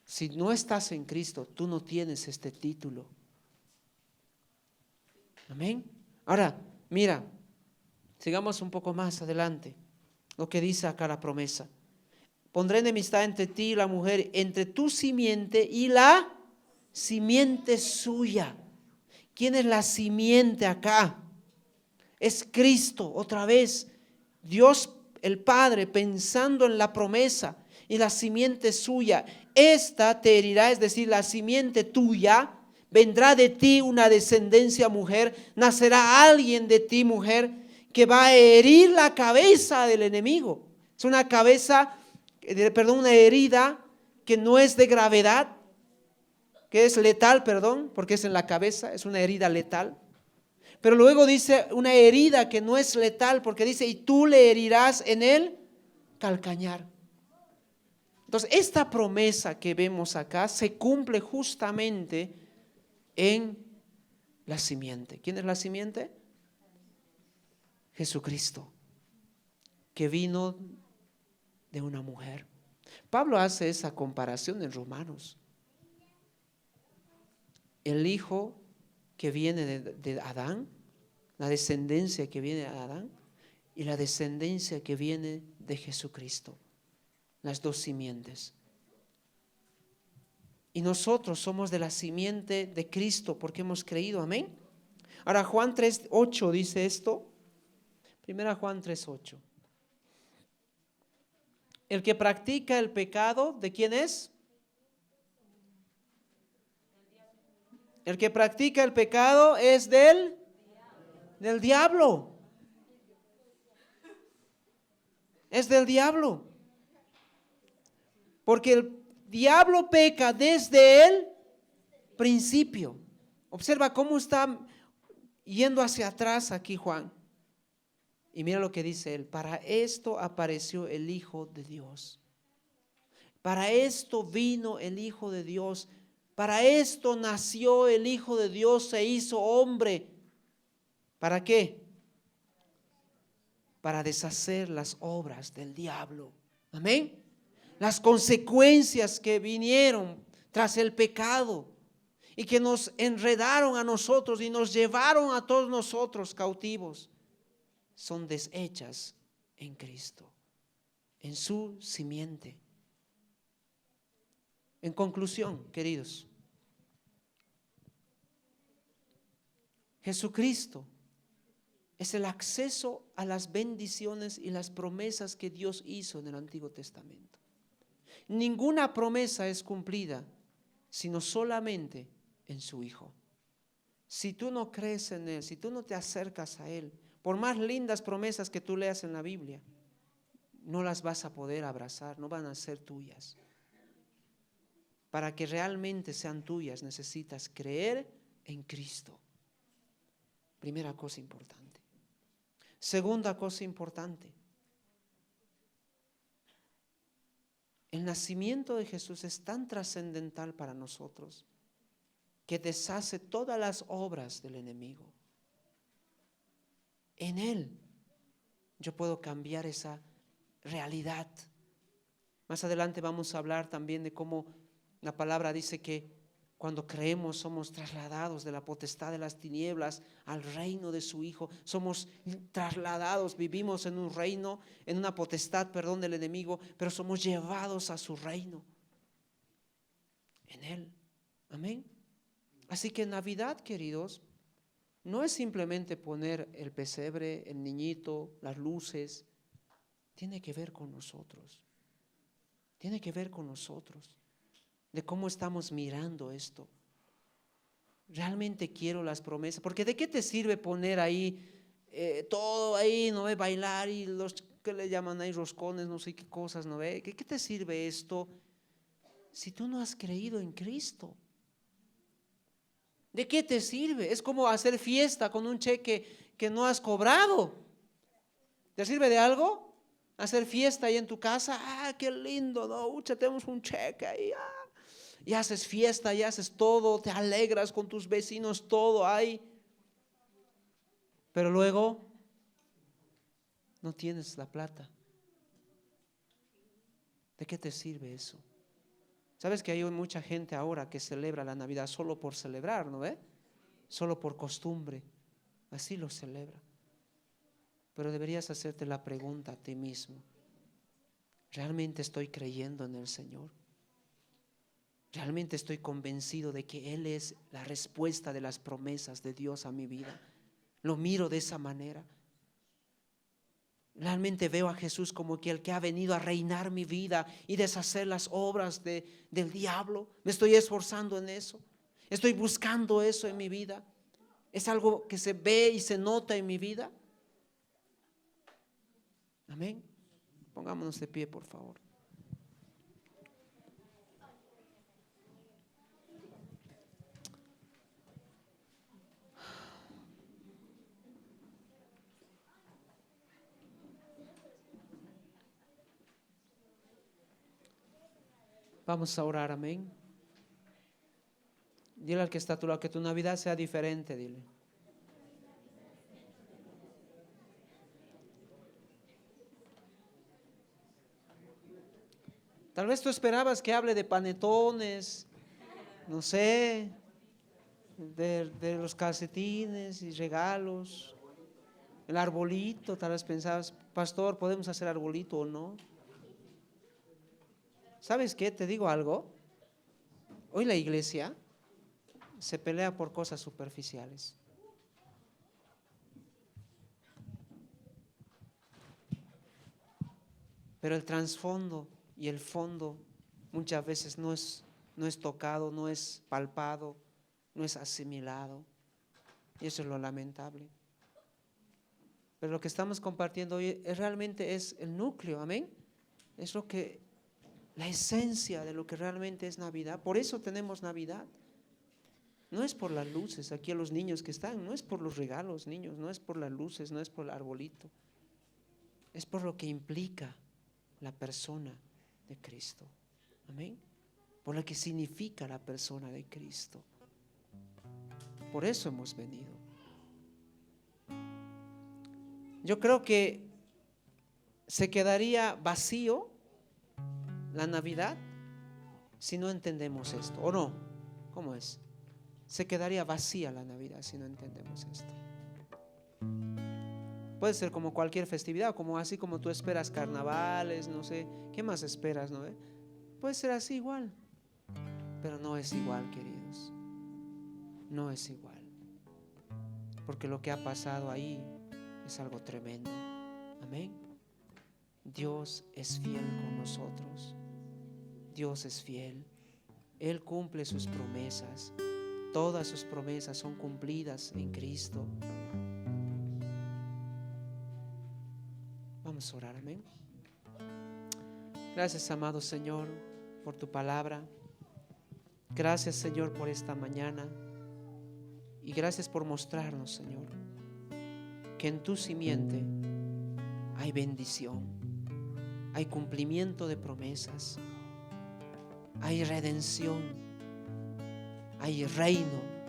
Si no estás en Cristo, tú no tienes este título. Amén. Ahora, mira, sigamos un poco más adelante. Lo que dice acá la promesa. Pondré enemistad entre ti y la mujer, entre tu simiente y la simiente suya. ¿Quién es la simiente acá? Es Cristo, otra vez. Dios el Padre, pensando en la promesa y la simiente suya, esta te herirá, es decir, la simiente tuya, vendrá de ti una descendencia mujer, nacerá alguien de ti mujer que va a herir la cabeza del enemigo. Es una una herida que no es de gravedad, que es letal, porque es en la cabeza, es una herida letal. Pero luego dice una herida que no es letal, porque dice, y tú le herirás en el calcañar. Entonces, esta promesa que vemos acá se cumple justamente en la simiente. ¿Quién es la simiente? Jesucristo, que vino de una mujer. Pablo hace esa comparación en Romanos. El hijo que viene de Adán, la descendencia que viene de Adán y la descendencia que viene de Jesucristo, las dos simientes. Y nosotros somos de la simiente de Cristo porque hemos creído, amén. Ahora Juan 3:8 dice esto. Primera Juan 3:8. El que practica el pecado, ¿de quién es? El que practica el pecado es del diablo. Es del diablo. Porque el diablo peca desde el principio. Observa cómo está yendo hacia atrás aquí Juan. Y mira lo que dice él. Para esto apareció el Hijo de Dios. Para esto vino el Hijo de Dios. Para esto nació el Hijo de Dios, se hizo hombre. ¿Para qué? Para deshacer las obras del diablo. Amén. Las consecuencias que vinieron tras el pecado y que nos enredaron a nosotros y nos llevaron a todos nosotros cautivos, son deshechas en Cristo, en su simiente. En conclusión, queridos, Jesucristo es el acceso a las bendiciones y las promesas que Dios hizo en el Antiguo Testamento. Ninguna promesa es cumplida, sino solamente en su Hijo. Si tú no crees en Él, si tú no te acercas a Él, por más lindas promesas que tú leas en la Biblia, no las vas a poder abrazar, no van a ser tuyas. Para que realmente sean tuyas, necesitas creer en Cristo. Primera cosa importante. Segunda cosa importante. El nacimiento de Jesús es tan trascendental para nosotros que deshace todas las obras del enemigo. En Él yo puedo cambiar esa realidad. Más adelante vamos a hablar también de cómo la palabra dice que cuando creemos somos trasladados de la potestad de las tinieblas al reino de su Hijo. Somos trasladados, vivimos en un reino, en una potestad, del enemigo, pero somos llevados a su reino. En Él. Amén. Así que Navidad, queridos, no es simplemente poner el pesebre, el niñito, las luces. Tiene que ver con nosotros. Tiene que ver con nosotros. De cómo estamos mirando esto. Realmente quiero las promesas, porque ¿de qué te sirve poner ahí todo ahí, no ve, bailar y los que le llaman ahí roscones, no sé qué cosas, no ve? ¿Qué te sirve esto si tú no has creído en Cristo? ¿De qué te sirve? Es como hacer fiesta con un cheque que no has cobrado. ¿Te sirve de algo? Hacer fiesta ahí en tu casa, qué lindo, no, ucha, tenemos un cheque ahí, y haces fiesta, y haces todo, te alegras con tus vecinos, todo hay. Pero luego no tienes la plata. ¿De qué te sirve eso? ¿Sabes que hay mucha gente ahora que celebra la Navidad solo por celebrar, ¿no ve? Solo por costumbre. Así lo celebra. Pero deberías hacerte la pregunta a ti mismo. ¿Realmente estoy creyendo en el Señor? ¿Realmente estoy convencido de que Él es la respuesta de las promesas de Dios a mi vida? Lo miro de esa manera. Realmente veo a Jesús como que el que ha venido a reinar mi vida y deshacer las obras del diablo. Me estoy esforzando en eso. Estoy buscando eso en mi vida. Es algo que se ve y se nota en mi vida. Amén. Pongámonos de pie, por favor. Vamos a orar, amén. Dile al que está a tu lado que tu Navidad sea diferente, dile. Tal vez tú esperabas que hable de panetones, no sé, de los calcetines y regalos, el arbolito. Tal vez pensabas, pastor, ¿podemos hacer arbolito o no? ¿Sabes qué? Te digo algo. Hoy la iglesia se pelea por cosas superficiales. Pero el trasfondo y el fondo muchas veces no es tocado, no es palpado, no es asimilado. Y eso es lo lamentable. Pero lo que estamos compartiendo hoy realmente es el núcleo, amén. Es la esencia de lo que realmente es Navidad. Por eso tenemos Navidad. No es por las luces, aquí a los niños que están, no es por los regalos, niños, no es por las luces, no es por el arbolito. Es por lo que implica la persona de Cristo. Amén. Por lo que significa la persona de Cristo. Por eso hemos venido. Yo creo que se quedaría vacío la Navidad si no entendemos esto, ¿o no? ¿Cómo es? Se quedaría vacía la Navidad si no entendemos esto. Puede ser como cualquier festividad, como así como tú esperas carnavales, no sé, ¿qué más esperas, no? Puede ser así igual, pero no es igual, queridos. No es igual, porque lo que ha pasado ahí es algo tremendo. Amén. Dios es fiel con nosotros. Dios es fiel. Él cumple sus promesas. Todas sus promesas son cumplidas en Cristo. Vamos a orar, amén. Gracias, amado Señor, por tu palabra. Gracias, Señor, por esta mañana. Y gracias por mostrarnos, Señor, que en tu simiente hay bendición, hay cumplimiento de promesas, hay redención, hay reino.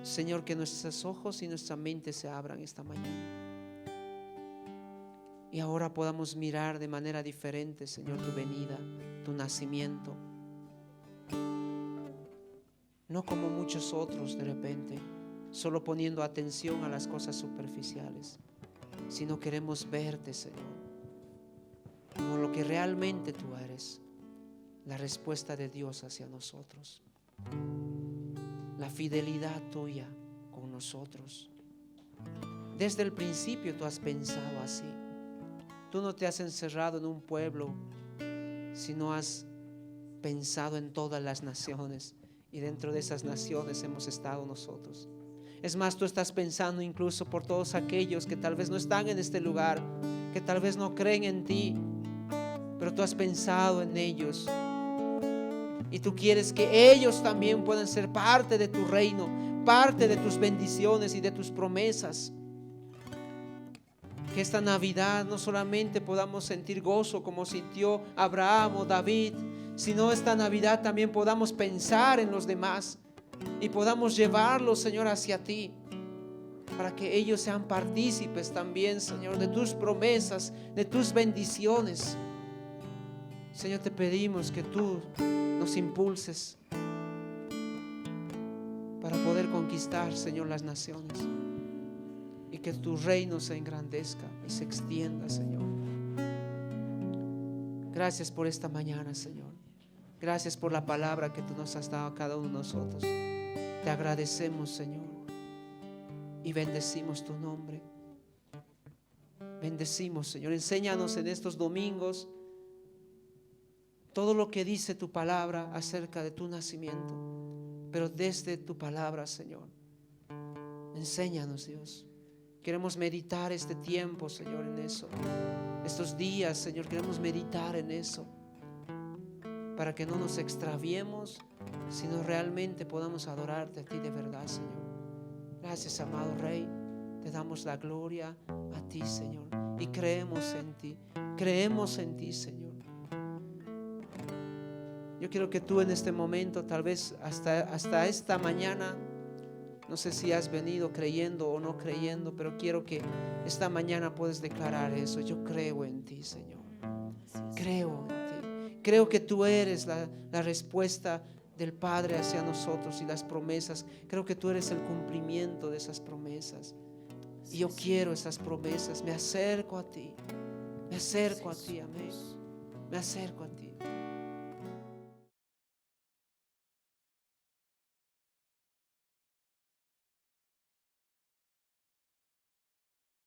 Señor, que nuestros ojos y nuestra mente se abran esta mañana. Y ahora podamos mirar de manera diferente, Señor, tu venida, tu nacimiento. No como muchos otros de repente, solo poniendo atención a las cosas superficiales, sino queremos verte, Señor, como lo que realmente tú eres, la respuesta de Dios hacia nosotros, la fidelidad tuya con nosotros. Desde el principio tú has pensado así. Tú no te has encerrado en un pueblo, sino has pensado en todas las naciones, y dentro de esas naciones hemos estado nosotros. Es más, tú estás pensando incluso por todos aquellos que tal vez no están en este lugar, que tal vez no creen en ti, pero tú has pensado en ellos, y tú quieres que ellos también puedan ser parte de tu reino, parte de tus bendiciones y de tus promesas. Que esta Navidad no solamente podamos sentir gozo como sintió Abraham o David, sino esta Navidad también podamos pensar en los demás y podamos llevarlos, Señor, hacia ti, para que ellos sean partícipes también, Señor, de tus promesas, de tus bendiciones. Señor, te pedimos que tú nos impulses para poder conquistar, Señor, las naciones, y que tu reino se engrandezca y se extienda, Señor. Gracias por esta mañana, Señor. Gracias por la palabra que tú nos has dado a cada uno de nosotros. Te agradecemos, Señor, y bendecimos tu nombre. bendecimos, Señor. Enséñanos en estos domingos todo lo que dice tu palabra acerca de tu nacimiento, pero desde tu palabra, Señor. Enséñanos, Dios. Queremos meditar este tiempo, Señor, en eso. Estos días, Señor, queremos meditar en eso, para que no nos extraviemos, sino realmente podamos adorarte a ti de verdad, Señor. Gracias, amado Rey. Te damos la gloria a ti, Señor. Y creemos en ti. Creemos en ti, Señor. Yo quiero que tú en este momento, tal vez hasta esta mañana, no sé si has venido creyendo o no creyendo, pero quiero que esta mañana puedas declarar eso. Yo creo en ti, Señor. Creo en ti. Creo que tú eres la respuesta del Padre hacia nosotros y las promesas. Creo que tú eres el cumplimiento de esas promesas. Y yo quiero esas promesas. Me acerco a ti. Me acerco a ti, amén. Me acerco a ti.